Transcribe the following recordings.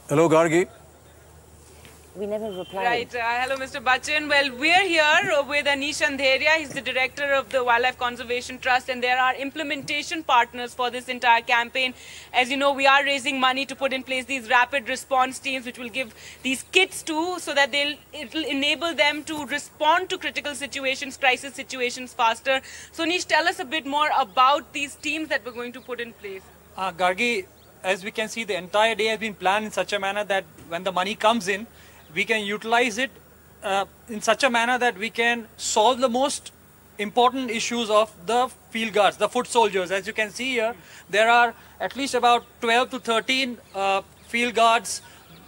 Hello, Gargi. We never replied. Right. Hello, Mr. Bachchan. Well, we're here with Anish Andheria. He's the director of the Wildlife Conservation Trust, and there are implementation partners for this entire campaign. As you know, we are raising money to put in place these rapid response teams, which will give these kits to, so that it'll enable them to respond to critical situations, crisis situations faster. So, Anish, tell us a bit more about these teams that we're going to put in place. Gargi, as we can see, the entire day has been planned in such a manner that when the money comes in, we can utilize it in such a manner that we can solve the most important issues of the field guards, the foot soldiers. As you can see here, there are at least about 12 to 13 field guards,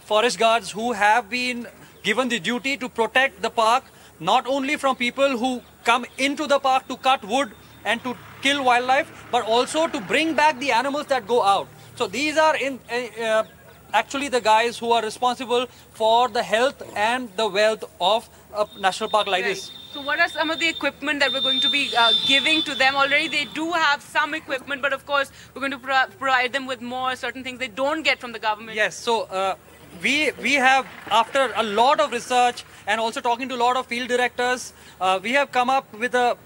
forest guards who have been given the duty to protect the park, not only from people who come into the park to cut wood and to kill wildlife, but also to bring back the animals that go out. So these are actually the guys who are responsible for the health and the wealth of a national park like this. So what are some of the equipment that we're going to be giving to them? Already they do have some equipment, but of course we're going to provide them with more certain things they don't get from the government. Yes, so we have, after a lot of research and also talking to a lot of field directors, we have come up with a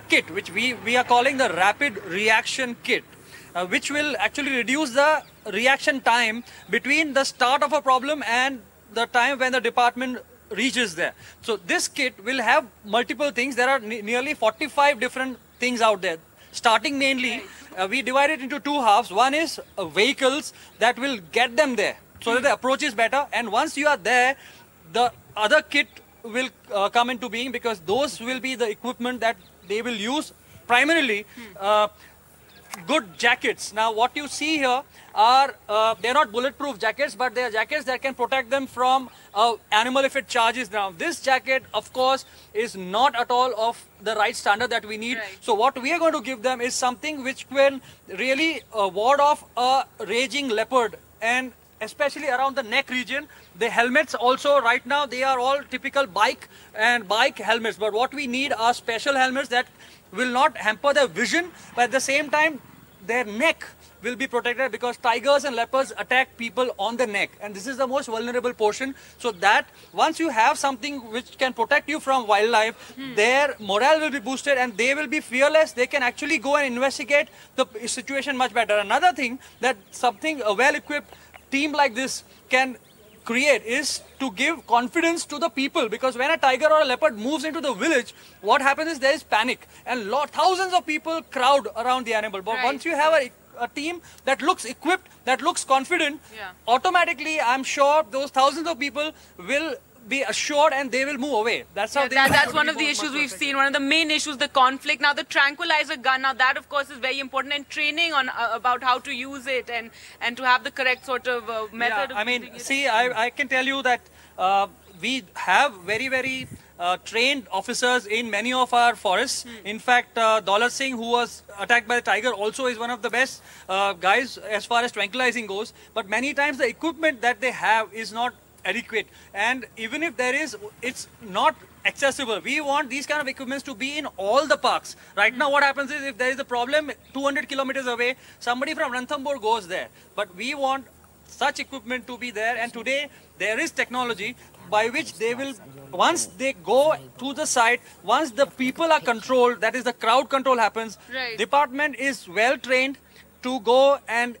kit which we are calling the Rapid Reaction Kit. Which will actually reduce the reaction time between the start of a problem and the time when the department reaches there. So this kit will have multiple things. There are nearly 45 different things out there. Starting mainly, we divide it into two halves. One is vehicles that will get them there so that the approach is better. And once you are there, the other kit will come into being, because those will be the equipment that they will use primarily. Good jackets. Now what you see here are, they're not bulletproof jackets, but they are jackets that can protect them from animal if it charges. Now this jacket, of course, is not at all of the right standard that we need. Right. So what we are going to give them is something which can really ward off a raging leopard, and especially around the neck region. The helmets also, right now, they are all typical bike helmets, but what we need are special helmets that will not hamper their vision, but at the same time their neck will be protected, because tigers and leopards attack people on the neck, and this is the most vulnerable portion. So that once you have something which can protect you from wildlife, their morale will be boosted and they will be fearless. They can actually go and investigate the situation much better. Another thing that a well-equipped team like this can create is to give confidence to the people, because when a tiger or a leopard moves into the village, what happens is there is panic and thousands of people crowd around the animal. But once you have a team that looks equipped, that looks confident, automatically I'm sure those thousands of people will be assured and they will move away. That's how that's one of the issues we've seen. One of the main issues, the conflict. Now the tranquilizer gun, now that of course is very important, and training on about how to use it and to have the correct sort of method. Yeah, I mean, see, I can tell you that we have very trained officers in many of our forests. In fact, Daulat Singh, who was attacked by the tiger, also is one of the best guys as far as tranquilizing goes. But many times the equipment that they have is not adequate, and even if there is, it's not accessible. We want these kind of equipments to be in all the parks. Right now what happens is, if there is a problem 200 kilometers away, somebody from Ranthambore goes there, but we want such equipment to be there. And today there is technology by which they will, once they go to the site, once the people are controlled, that is the crowd control happens, department is well trained to go and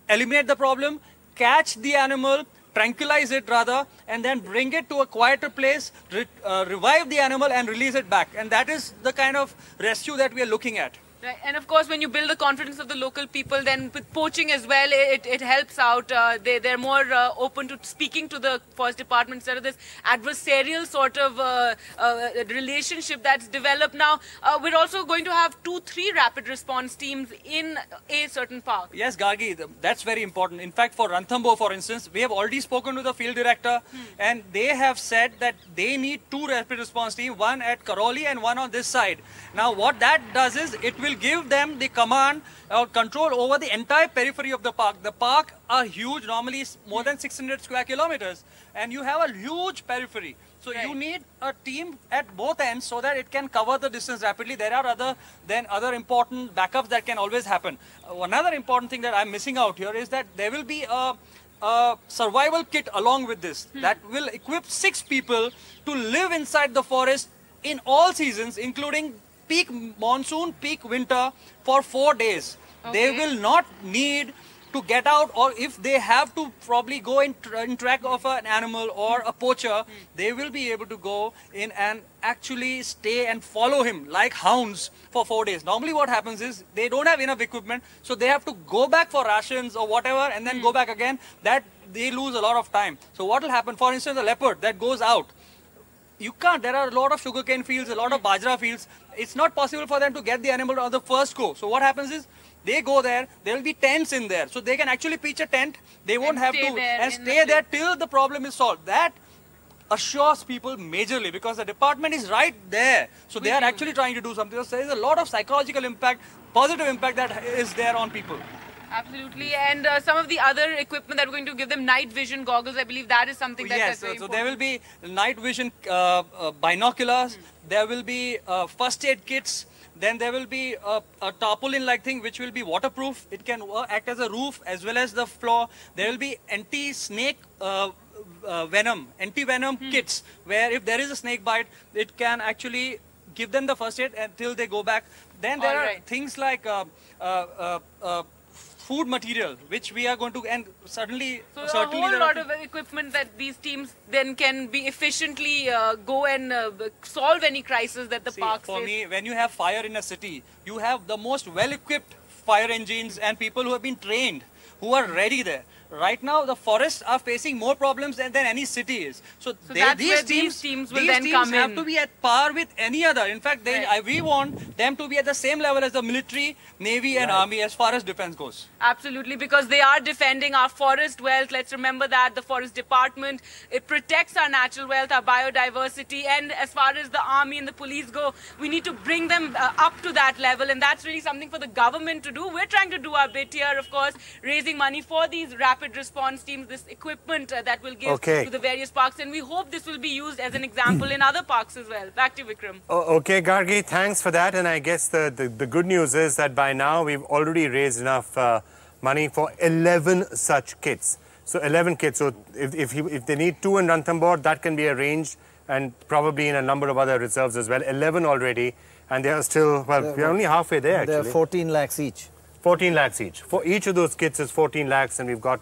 eliminate the problem, catch the animal, tranquilize it rather, and then bring it to a quieter place, revive the animal and release it back. And that is the kind of rescue that we are looking at. Right. And of course, when you build the confidence of the local people, then with poaching as well, it helps out. They're more open to speaking to the forest department instead of this adversarial sort of relationship that's developed now. We're also going to have 2-3 rapid response teams in a certain park. Yes, Gargi, that's very important. In fact, for Ranthambore, for instance, we have already spoken to the field director, and they have said that they need 2 rapid response teams, one at Karoli and one on this side. Now, what that does is, it will give them the command or control over the entire periphery of the park. The park are huge, normally more than 600 square kilometers, and you have a huge periphery. So you need a team at both ends so that it can cover the distance rapidly. There are other important backups that can always happen. Another important thing that I'm missing out here is that there will be a a survival kit along with this that will equip 6 people to live inside the forest in all seasons, including peak monsoon, peak winter, for 4 days. They will not need to get out, or if they have to probably go in track of an animal or a poacher, they will be able to go in and actually stay and follow him like hounds for 4 days. Normally what happens is they don't have enough equipment, so they have to go back for rations or whatever and then go back again. That they lose a lot of time. So what will happen, for instance, a leopard that goes out, you can't, there are a lot of sugarcane fields, a lot of bajra fields. It's not possible for them to get the animal on the first go. So what happens is, they go there, there will be tents in there. So they can actually pitch a tent, they won't have to, and stay there till the problem is solved. That assures people majorly because the department is right there. So they are actually trying to do something. So there is a lot of psychological impact, positive impact that is there on people. Absolutely, and some of the other equipment that we're going to give them, night vision goggles, I believe that is something that's very important. There will be night vision binoculars, there will be first aid kits, then there will be a tarpaulin-like thing which will be waterproof. It can act as a roof as well as the floor. There will be anti-snake anti-venom kits, where if there is a snake bite, it can actually give them the first aid until they go back. Then there are things like food material, which we are going to, and certainly a whole lot of equipment that these teams then can be efficiently go and solve any crisis that the parks face. For me, when you have fire in a city, you have the most well-equipped fire engines and people who have been trained, who are ready there. Right now, the forests are facing more problems than any city is. So these teams will then come in. Have to be at par with any other. In fact, we want them to be at the same level as the military, navy and army as far as defense goes. Absolutely, because they are defending our forest wealth. Let's remember that the forest department, it protects our natural wealth, our biodiversity, and as far as the army and the police go, we need to bring them up to that level, and that's really something for the government to do. We're trying to do our bit here, of course, raising money for these rapid response teams, this equipment that will give to the various parks, and we hope this will be used as an example in other parks as well. Back to Vikram. Okay, Gargi, thanks for that. And I guess the good news is that by now we've already raised enough money for 11 such kits. So 11 kits. So if they need 2 in Ranthambore, that can be arranged, and probably in a number of other reserves as well. 11 already, and they are still, well, we're only halfway there actually. They're 14 lakhs each. 14 lakhs each. For each of those kits is 14 lakhs, and we've got